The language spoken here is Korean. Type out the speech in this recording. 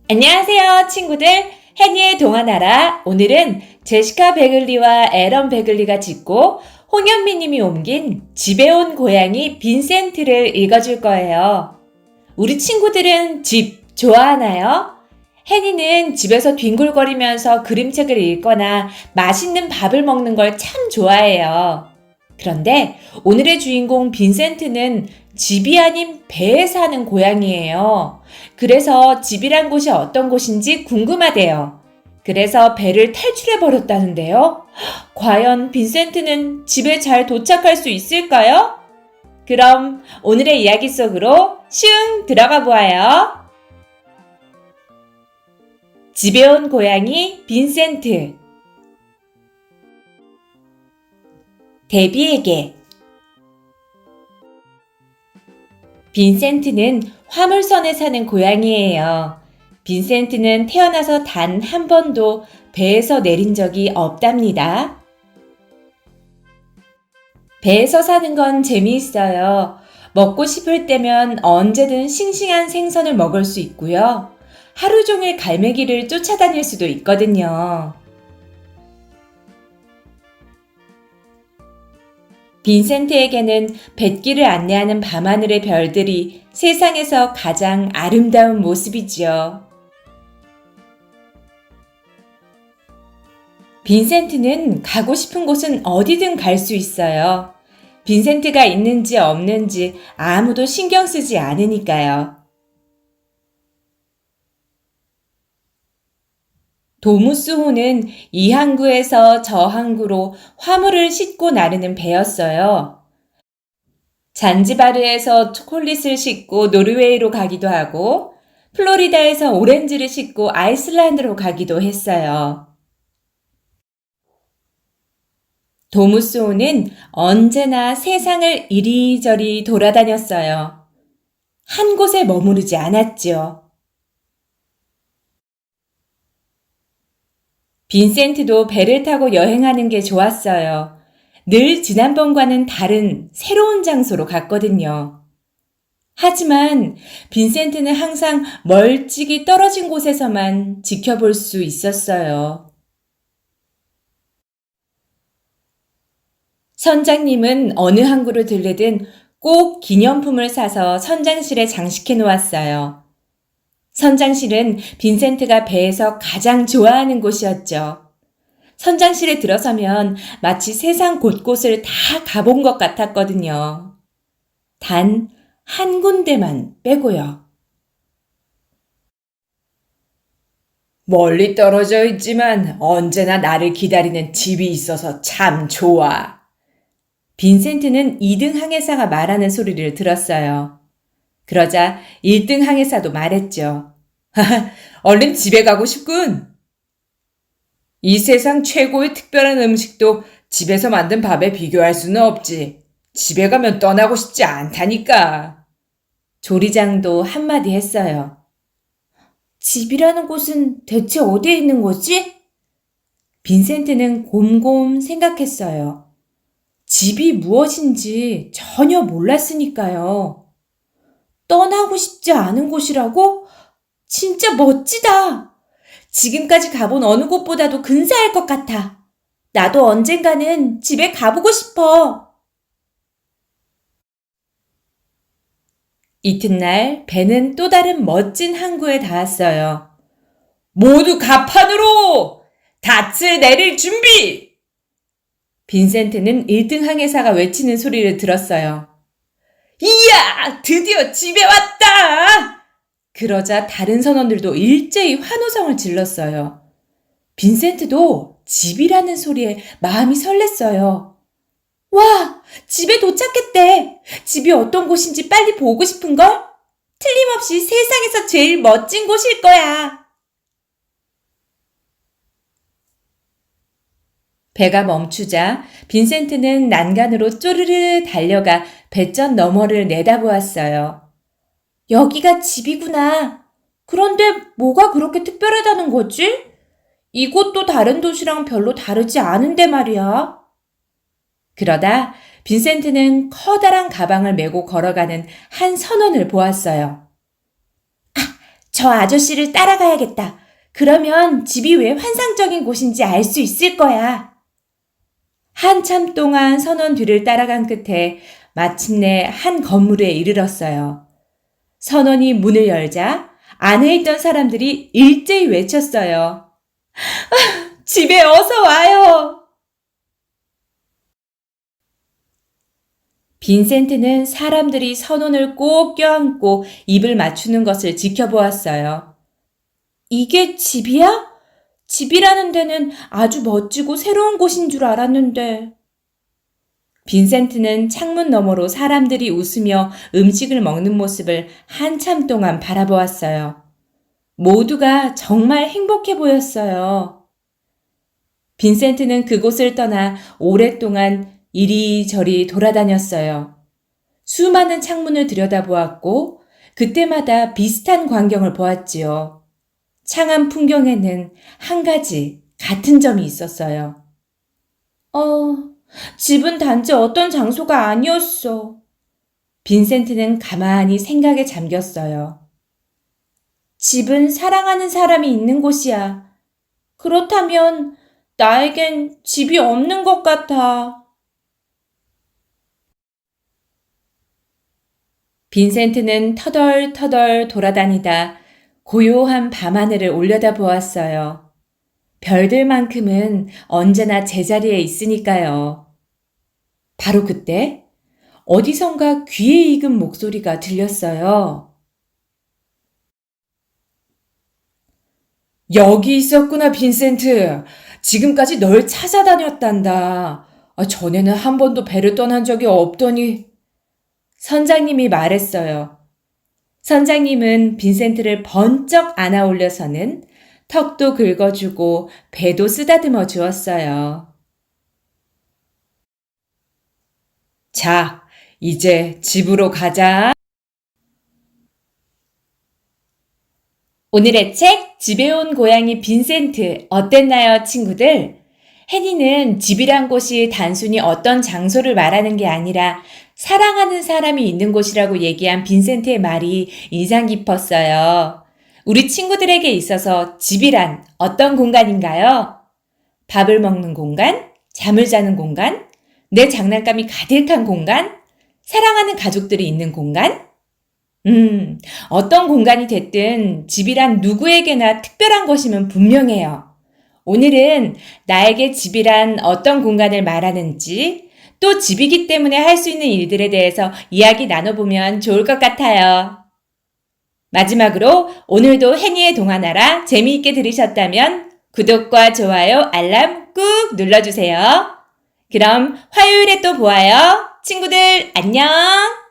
안녕하세요, 친구들. 해니의 동화나라. 오늘은 제시카 베글리와 에런 베글리가 짓고 홍현미 님이 옮긴 집에 온 고양이 빈센트를 읽어줄 거예요. 우리 친구들은 집 좋아하나요? 해니는 집에서 뒹굴거리면서 그림책을 읽거나 맛있는 밥을 먹는 걸 참 좋아해요. 그런데 오늘의 주인공 빈센트는 집이 아닌 배에 사는 고양이에요. 그래서 집이란 곳이 어떤 곳인지 궁금하대요. 그래서 배를 탈출해 버렸다는데요. 과연 빈센트는 집에 잘 도착할 수 있을까요? 그럼 오늘의 이야기 속으로 슝 들어가 보아요. 집에 온 고양이 빈센트. 데비에게. 빈센트는 화물선에 사는 고양이예요. 빈센트는 태어나서 단 한 번도 배에서 내린 적이 없답니다. 배에서 사는 건 재미있어요. 먹고 싶을 때면 언제든 싱싱한 생선을 먹을 수 있고요. 하루 종일 갈매기를 쫓아다닐 수도 있거든요. 빈센트에게는 뱃길을 안내하는 밤하늘의 별들이 세상에서 가장 아름다운 모습이지요. 빈센트는 가고 싶은 곳은 어디든 갈 수 있어요. 빈센트가 있는지 없는지 아무도 신경 쓰지 않으니까요. 도무스호는 이 항구에서 저 항구로 화물을 싣고 나르는 배였어요. 잔지바르에서 초콜릿을 싣고 노르웨이로 가기도 하고 플로리다에서 오렌지를 싣고 아이슬란드로 가기도 했어요. 도무스호는 언제나 세상을 이리저리 돌아다녔어요. 한 곳에 머무르지 않았지요. 빈센트도 배를 타고 여행하는 게 좋았어요. 늘 지난번과는 다른 새로운 장소로 갔거든요. 하지만 빈센트는 항상 멀찍이 떨어진 곳에서만 지켜볼 수 있었어요. 선장님은 어느 항구를 들르든 꼭 기념품을 사서 선장실에 장식해 놓았어요. 선장실은 빈센트가 배에서 가장 좋아하는 곳이었죠. 선장실에 들어서면 마치 세상 곳곳을 다 가본 것 같았거든요. 단 한 군데만 빼고요. 멀리 떨어져 있지만 언제나 나를 기다리는 집이 있어서 참 좋아. 빈센트는 2등 항해사가 말하는 소리를 들었어요. 그러자 1등 항해사도 말했죠. 얼른 집에 가고 싶군. 이 세상 최고의 특별한 음식도 집에서 만든 밥에 비교할 수는 없지. 집에 가면 떠나고 싶지 않다니까. 조리장도 한마디 했어요. 집이라는 곳은 대체 어디에 있는 거지? 빈센트는 곰곰 생각했어요. 집이 무엇인지 전혀 몰랐으니까요. 떠나고 싶지 않은 곳이라고? 진짜 멋지다. 지금까지 가본 어느 곳보다도 근사할 것 같아. 나도 언젠가는 집에 가보고 싶어. 이튿날 배는 또 다른 멋진 항구에 닿았어요. 모두 갑판으로! 닻을 내릴 준비! 빈센트는 1등 항해사가 외치는 소리를 들었어요. 이야! 드디어 집에 왔다! 그러자 다른 선원들도 일제히 환호성을 질렀어요. 빈센트도 집이라는 소리에 마음이 설렜어요. 와! 집에 도착했대! 집이 어떤 곳인지 빨리 보고 싶은걸? 틀림없이 세상에서 제일 멋진 곳일 거야! 배가 멈추자 빈센트는 난간으로 쪼르르 달려가 배전 너머를 내다보았어요. 여기가 집이구나. 그런데 뭐가 그렇게 특별하다는 거지? 이곳도 다른 도시랑 별로 다르지 않은데 말이야. 그러다 빈센트는 커다란 가방을 메고 걸어가는 한 선원을 보았어요. 저 아저씨를 따라가야겠다. 그러면 집이 왜 환상적인 곳인지 알 수 있을 거야. 한참 동안 선원 뒤를 따라간 끝에 마침내 한 건물에 이르렀어요. 선원이 문을 열자 안에 있던 사람들이 일제히 외쳤어요. 집에 어서 와요! 빈센트는 사람들이 선원을 꼭 껴안고 입을 맞추는 것을 지켜보았어요. 이게 집이야? 집이라는 데는 아주 멋지고 새로운 곳인 줄 알았는데. 빈센트는 창문 너머로 사람들이 웃으며 음식을 먹는 모습을 한참 동안 바라보았어요. 모두가 정말 행복해 보였어요. 빈센트는 그곳을 떠나 오랫동안 이리저리 돌아다녔어요. 수많은 창문을 들여다보았고 그때마다 비슷한 광경을 보았지요. 창안 풍경에는 한 가지 같은 점이 있었어요. 집은 단지 어떤 장소가 아니었어. 빈센트는 가만히 생각에 잠겼어요. 집은 사랑하는 사람이 있는 곳이야. 그렇다면 나에겐 집이 없는 것 같아. 빈센트는 터덜터덜 돌아다니다 고요한 밤하늘을 올려다보았어요. 별들만큼은 언제나 제자리에 있으니까요. 바로 그때 어디선가 귀에 익은 목소리가 들렸어요. 여기 있었구나, 빈센트. 지금까지 널 찾아다녔단다. 전에는 한 번도 배를 떠난 적이 없더니. 선장님이 말했어요. 선장님은 빈센트를 번쩍 안아 올려서는 턱도 긁어주고 배도 쓰다듬어 주었어요. 자, 이제 집으로 가자. 오늘의 책 집에 온 고양이 빈센트 어땠나요, 친구들? 해니는 집이란 곳이 단순히 어떤 장소를 말하는 게 아니라 사랑하는 사람이 있는 곳이라고 얘기한 빈센트의 말이 인상 깊었어요. 우리 친구들에게 있어서 집이란 어떤 공간인가요? 밥을 먹는 공간? 잠을 자는 공간? 내 장난감이 가득한 공간? 사랑하는 가족들이 있는 공간? 어떤 공간이 됐든 집이란 누구에게나 특별한 것이면 분명해요. 오늘은 나에게 집이란 어떤 공간을 말하는지, 또 집이기 때문에 할 수 있는 일들에 대해서 이야기 나눠보면 좋을 것 같아요. 마지막으로 오늘도 해니의 동화나라 재미있게 들으셨다면 구독과 좋아요, 알람 꾹 눌러주세요. 그럼 화요일에 또 보아요. 친구들 안녕!